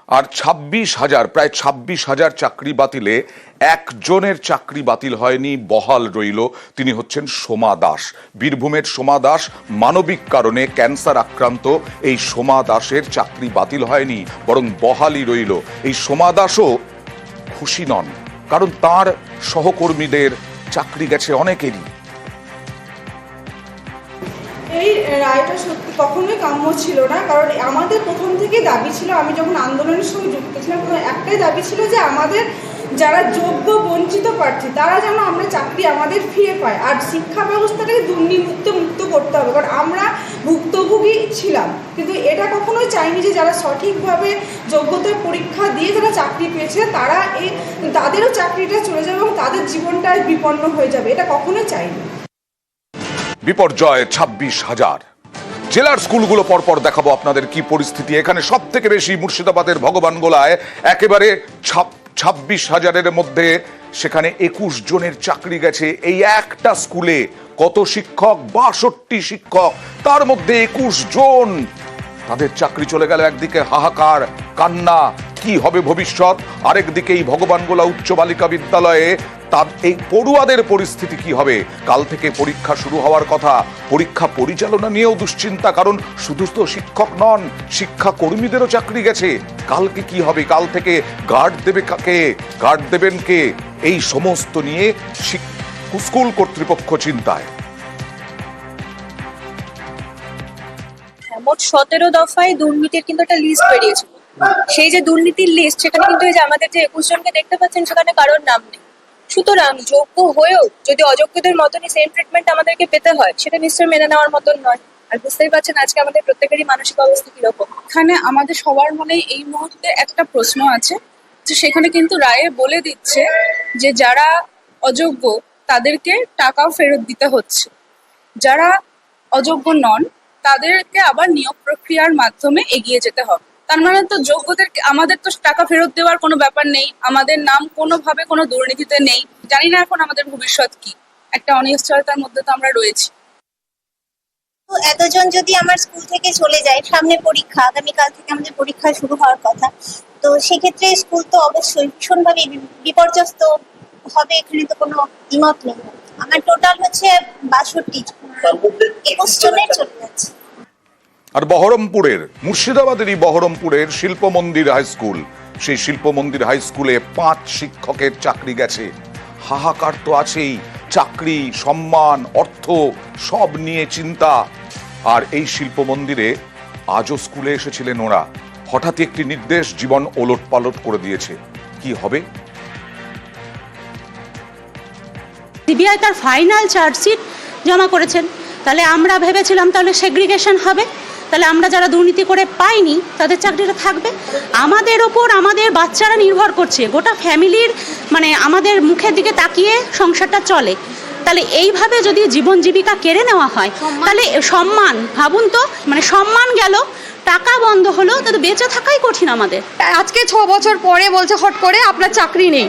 আর 26,000 প্রায় 26,000 চাকরি বাতিলে একজনের চাকরি বাতিল হয়নি, বহাল রইল। তিনি হচ্ছেন সোমা দাস। বীরভূমের সোমা দাস মানবিক কারণে ক্যান্সার আক্রান্ত। এই সোমা দাসের চাকরি বাতিল হয়নি, বরং বহালই রইল। এই সোমা দাসও খুশি নন, কারণ তার সহকর্মীদের চাকরি গেছে অনেকেরই। এই রায়টা সত্যি কখনোই কাম্য ছিল না, কারণ আমাদের প্রথম থেকেই দাবি ছিল, আমি যখন আন্দোলনের সঙ্গে যুক্ত ছিলাম তখন একটাই দাবি ছিল যে আমাদের যারা যোগ্য বঞ্চিত প্রার্থী তারা যেন আমরা চাকরি আমাদের ফিরে পাই, আর শিক্ষা ব্যবস্থাটাকে দুর্নীতিমুক্ত করতে হবে, কারণ আমরা ভুক্তভোগী ছিলাম। কিন্তু এটা কখনোই চাইনি যে যারা সঠিকভাবে যোগ্যতার পরীক্ষা দিয়ে যারা চাকরি পেয়েছে তারা তাদেরও চাকরিটা চলে যাবে এবং তাদের জীবনটা বিপন্ন হয়ে যাবে, এটা কখনোই চাইনি। বিপর্যয় 26,000। জেলার স্কুলগুলো পরপর দেখাবো আপনাদের কি পরিস্থিতি। এখানে সব থেকে বেশি মুর্শিদাবাদের ভগবানগোলায়, একেবারে 26,000-এর মধ্যে সেখানে 21 জনের চাকরি গেছে। এই একটা স্কুলে কত শিক্ষক? 62 শিক্ষক, তার মধ্যে 21 জন তাদের চাকরি চলে গেল। একদিকে হাহাকার, কান্না, কি হবে ভবিষ্যৎ, আরেকদিকে এই ভগবানগোলা উচ্চ বালিকা বিদ্যালয়ে এই পড়ুয়াদের পরিস্থিতি কি হবে। কাল থেকে পরীক্ষা শুরু হওয়ার কথা, পরীক্ষা পরিচালনা নিয়েও দুশ্চিন্তা, কারণ শুধু তো শিক্ষক নন, শিক্ষা কর্মীদেরও চাকরি গেছে। কালকে কি হবে, কাল থেকে গার্ড দেবে কাকে, গার্ড দেবেন কে, এই সমস্ত নিয়ে স্কুল কর্তৃপক্ষ চিন্তায়। মোট 17 দফায় দুর্নীতির কিন্তু একটা লিস্ট বেরিয়েছিল। সেই যে দুর্নীতির লিস্ট, সেখানে কিন্তু এই যে আমাদের যে 21 জনকে দেখতে পাচ্ছেন সেখানে কারোর নাম নেই। সুতরাং যোগ্য হয়েও যদি অযোগ্যদের মতনই সেম ট্রিটমেন্ট আমাদেরকে পেতে হয়, সেটা নিশ্চয়ই মেনে নেওয়ার মতন নয়। আর বুঝতেই পারছেন আজকে আমাদের প্রত্যেকেরই মানসিক অবস্থা কিরকম। এখানে আমাদের সবার মনে এই মুহূর্তে একটা প্রশ্ন আছে, যে সেখানে কিন্তু রায়ে বলে দিচ্ছে যে যারা অযোগ্য তাদেরকে টাকাও ফেরত দিতে হচ্ছে, যারা অযোগ্য নন তাদেরকে আবার নিয়োগ প্রক্রিয়ার মাধ্যমে এগিয়ে যেতে হবে। তার মানে তো যোগ্যদের আমাদের তো টাকা ফেরত দেওয়ার কোনো ব্যাপার নেই, আমাদের নাম কোনোভাবে কোনো দুর্নীতিতে নেই। জানি না এখন আমাদের ভবিষ্যৎ কি, একটা অনিশ্চয়তার মধ্যে তো আমরা রয়েছি। এতজন যদি আমার স্কুল থেকে চলে যায়, সামনে পরীক্ষা, আগামীকাল থেকে আমাদের পরীক্ষা শুরু হওয়ার কথা, তো সেক্ষেত্রে স্কুল তো অবশ্যই ভীষণভাবে বিপর্যস্ত হবে, এখানে তো কোনো দ্বিমত নেই। আমার টোটাল হচ্ছে 62, 21 জনের চলে যাচ্ছে। আর বহরমপুরের, মুর্শিদাবাদেরই বহরমপুরের শিল্প মন্দির হাই স্কুল, সেই শিল্প মন্দির হাই স্কুলে 5 শিক্ষকের চাকরি গেছে। হাহাকার তো আছেই, চাকরি, সম্মান, অর্থ সব নিয়ে চিন্তা। আর এই শিল্প মন্দিরে আজও স্কুলে এসেছিলেন ওরা, হঠাৎ একটি নির্দেশ জীবন ওলট পালট করে দিয়েছে। কি হবে? সিবিআই তার ফাইনাল চার্জশিট জমা করেছেন, তাহলে আমরা ভেবেছিলাম তাহলে সেগ্রিগেশন হবে, তাহলে আমরা যারা দুর্নীতি করে পাইনি তাদের চাকরিটা থাকবে। আমাদের ওপর আমাদের বাচ্চারা নির্ভর করছে, গোটা ফ্যামিলির মানে আমাদের মুখের দিকে তাকিয়ে সংসারটা চলে। তাহলে এইভাবে যদি জীবন জীবিকা কেড়ে নেওয়া হয়, তাহলে সম্মান, ভাবুন তো, মানে সম্মান গেল, টাকা বন্ধ হলো, তাহলে বেঁচে থাকাই কঠিন আমাদের। আজকে 6 বছর পরে বলছে হট করে আপনার চাকরি নেই,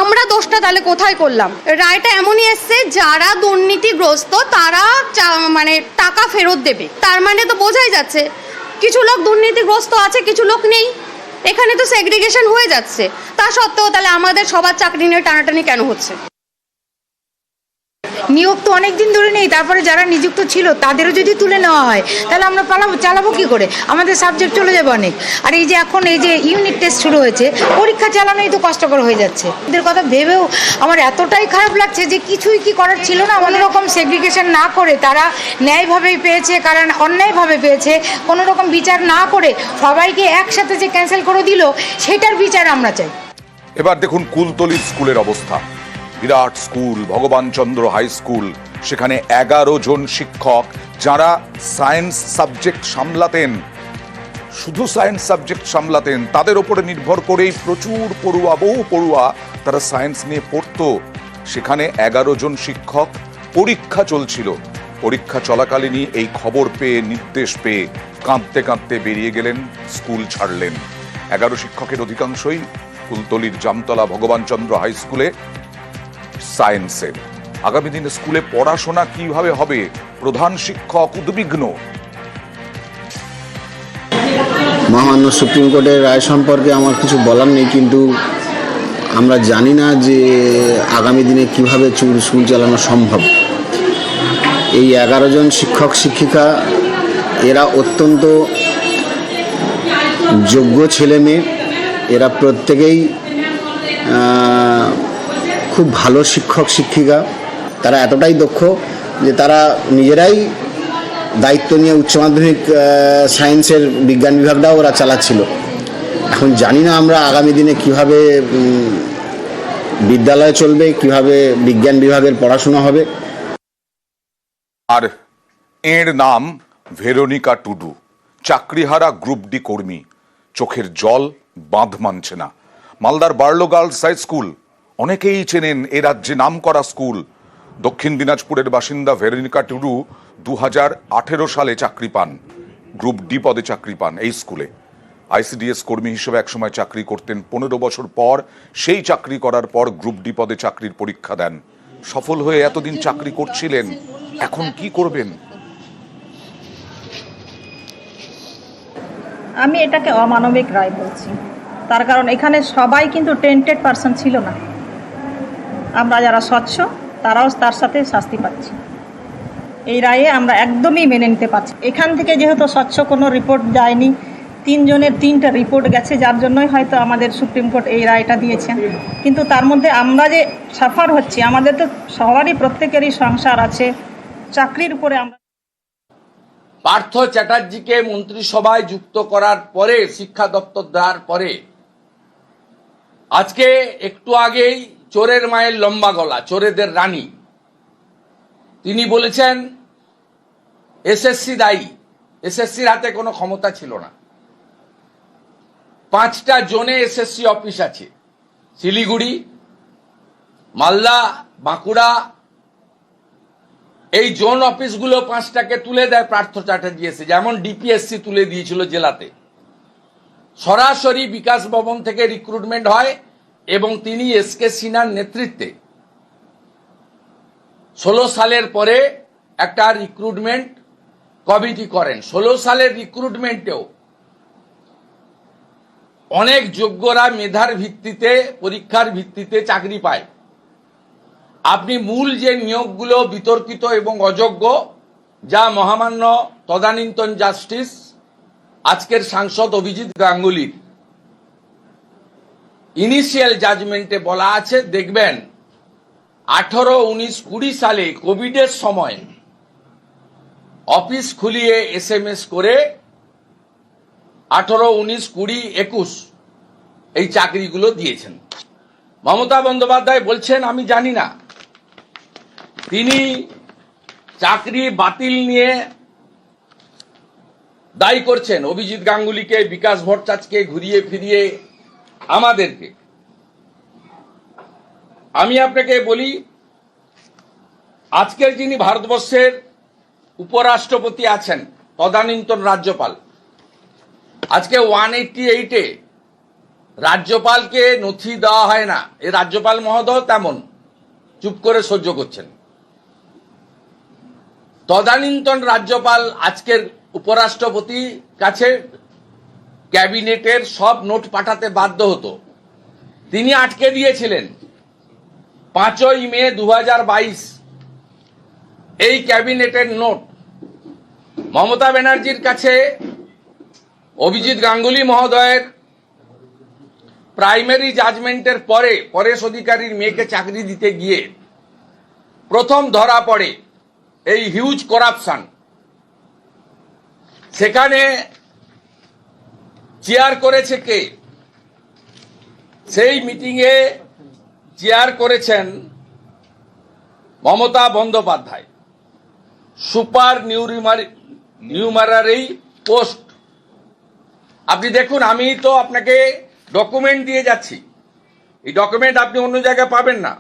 আমরা দোষটা তাহলে কোথায় করলাম? রায়টা এমনই এসছে, যারা দুর্নীতিগ্রস্ত তারা মানে টাকা ফেরত দেবে। তার মানে তো বোঝাই যাচ্ছে কিছু লোক দুর্নীতিগ্রস্ত আছে, কিছু লোক নেই। এখানে তো সেগ্রিগেশন হয়ে যাচ্ছে। তা সত্ত্বেও তাহলে আমাদের সবার চাকরি নিয়ে টানাটানি কেন হচ্ছে? নিয়োগ তো অনেকদিন ধরে নেই, তারপরে যারা নিযুক্ত ছিল তাদেরও যদি তুলে নেওয়া হয় তাহলে আমরা চালাবো কি করে? আমাদের সাবজেক্ট চলে যাবে অনেক। আর এই যে এখন এই যে ইউনিট টেস্ট শুরু হয়েছে, পরীক্ষা চালানোই তো কষ্টকর হয়ে যাচ্ছে। এদের কথা ভেবেও আমার এতটাই খারাপ লাগছে যে কিছুই কি করার ছিল না। কোনো রকম সেগ্রিগেশন না করে তারা ন্যায়ভাবেই পেয়েছে, কারণ অন্যায়ভাবে পেয়েছে, কোনো রকম বিচার না করে সবাইকে একসাথে যে ক্যান্সেল করে দিল, সেটার বিচার আমরা চাই। এবার দেখুন কুলতলি স্কুলের অবস্থা। বিরাট স্কুল, ভগবানচন্দ্র হাই স্কুল, সেখানে 11 জন শিক্ষক যারা সায়েন্স সাবজেক্ট সামলাতেন, শুধু সায়েন্স সাবজেক্ট সামলাতেন, তাদের উপরে নির্ভর করেই প্রচুর পড়ুয়া, বহু পড়ুয়া তারা সায়েন্স নিয়ে পড়তো। সেখানে 11 জন শিক্ষক, পরীক্ষা চলছিল, পরীক্ষা চলাকালীনই এই খবর পেয়ে, নির্দেশ পেয়ে কাঁদতে কাঁদতে বেরিয়ে গেলেন, স্কুল ছাড়লেন। 11 শিক্ষকের অধিকাংশই কুলতলির জামতলা ভগবানচন্দ্র হাই স্কুলে সায়েন্সের। আগামী দিনে স্কুলে পড়াশোনা কিভাবে হবে, প্রধান শিক্ষক উদ্বিগ্ন। মহামান্য সুপ্রিম কোর্টের রায় সম্পর্কে আমার কিছু বলার নেই, কিন্তু আমরা জানি না যে আগামী দিনে কিভাবে স্কুল চালানো সম্ভব। এই 11 জন শিক্ষক শিক্ষিকা এরা অত্যন্ত যোগ্য ছেলে মেয়ে, এরা প্রত্যেকেই খুব ভালো শিক্ষক শিক্ষিকা। তারা এতটাই দক্ষ যে তারা নিজেরাই দায়িত্ব নিয়ে উচ্চ মাধ্যমিক সায়েন্সের বিজ্ঞান বিভাগটাও ওরা চালাচ্ছিল। এখন জানি না আমরা আগামী দিনে কিভাবে বিদ্যালয় চলবে, কিভাবে বিজ্ঞান বিভাগের পড়াশোনা হবে। আর এর নাম ভেরোনিকা টুডু, চাকরিহারা গ্রুপ ডি কর্মী। চোখের জল বাঁধ মানছে না। মালদার বার্লো গার্লস হাই স্কুল অনেকেই চেনেন, এ রাজ্যে নামকরা স্কুল। দক্ষিণ দিনাজপুরের বাসিন্দা ভেরোনিকা টুডু 2018 সালে চাকরি পান, গ্রুপ ডি পদে চাকরি পান এই স্কুলে। আইসিডিএস কর্মী হিসেবে একসময় চাকরি করতেন। 15 বছর পর সেই চাকরি করার পর গ্রুপ ডি পদে চাকরির পরীক্ষা দেন। সফল হয়ে এতদিন চাকরি করছিলেন, এখন কি করবেন? আমি এটাকে অমানবিক রায় বলছি। তার কারণ এখানে সবাই কিন্তু টেন্টেড পারসন ছিল না। আমরা যারা স্বচ্ছ তারাও তার সাথে শাস্তি পাচ্ছি। এই রায়ে আমরা একদমই মেনে নিতে পারছি। এখান থেকে যেহেতু স্বচ্ছ কোনো রিপোর্ট যায়নি, 3 জনের 3টা রিপোর্ট গেছে, যার জন্যই হয়তো আমাদের সুপ্রিম কোর্ট এই রায়টা দিয়েছেন। কিন্তু তার মধ্যে আমরা যে সাফার হচ্ছি, আমাদের তো সবারই প্রত্যেকেরই সংসার আছে, চাকরির উপরে আমরা। পার্থ চ্যাটার্জিকে মন্ত্রিসভায় যুক্ত করার পরে, শিক্ষা দপ্তর দেওয়ার পরে, আজকে একটু আগেই চোরের মায়ের লম্বা গলা, চোরেদের রানী, তিনি বলেছেন এসএসসি দায়ী। এসএসসির হাতে কোনো ক্ষমতা ছিল না। 5টা জোনে এসএসসি অফিস আছে, শিলিগুড়ি, মালদা, বাঁকুড়া। এই জোন অফিসগুলো 5টাকে তুলে দেয় পার্থ চ্যাটার্জি এসে, যেমন ডিপিএসসি তুলে দিয়েছিল জেলাতে। সরাসরি বিকাশ ভবন থেকে রিক্রুটমেন্ট হয় এবং তিনি এসকে সিনহার নেতৃত্বে 16 সালের পরে একটা রিক্রুটমেন্ট কমিটি করেন। 16 সালের রিক্রুটমেন্টেও অনেক যোগ্যরা মেধার ভিত্তিতে, পরীক্ষার ভিত্তিতে চাকরি পায়। আপনি মূল যে নিয়োগগুলো বিতর্কিত এবং অযোগ্য, যা মহামান্য তদানীন্তন জাস্টিস আজকের সাংসদ অভিজিৎ গাঙ্গুলির ইনিশিয়াল জাজমেন্টে বলা আছে, দেখবেন 18, 19, 20 সালে কোভিডের সময় অফিস খুলিয়ে SMS করে 18, 19, 20, 21 এই চাকরিগুলো দিয়েছেন। মমতা বন্দ্যোপাধ্যায় বলছেন আমি জানি না। তিনি চাকরি বাতিল নিয়ে দায়ী করছেন অভিজিৎ গাঙ্গুলিকে, বিকাশ ভট্টাচার্যকে, ঘুরিয়ে ফিরিয়ে আমাদেরকে। আমি আপনাকে বলি, আজকের যিনি ভারতবর্ষের উপরাষ্ট্রপতি আছেন, তদানীন্তন রাজ্যপাল, আজকে 188-এ রাজ্যপালকে নথি দেওয়া হয় না। এই রাজ্যপাল মহোদয় তেমন চুপ করে সহ্য করছেন। তদানীন্তন রাজ্যপাল আজকের উপরাষ্ট্রপতির কাছে ক্যাবিনেটের সব নোট পাঠাতে বাধ্য হতো, তিনি আটকে দিয়েছিলেন। 5ই মে 2022 এই ক্যাবিনেটের নোট মমতা ব্যানার্জির কাছে অভিজিৎ গাঙ্গুলি মহোদয়ের প্রাইমারি জাজমেন্টের পরে পরেশ অধিকারীর মেয়েকে চাকরি দিতে গিয়ে প্রথম ধরা পড়ে এই হিউজ করাপশন। সেখানে চেয়ার করেছে কে? সেই মিটিংয়ে চেয়ার করেছেন Mamata Bandyopadhyay. Super numerary post. আপনি দেখুন, আমি তো আপনাকে ডকুমেন্ট দিয়ে যাচ্ছি, এই ডকুমেন্ট আপনি অন্য জায়গায় পাবেন না।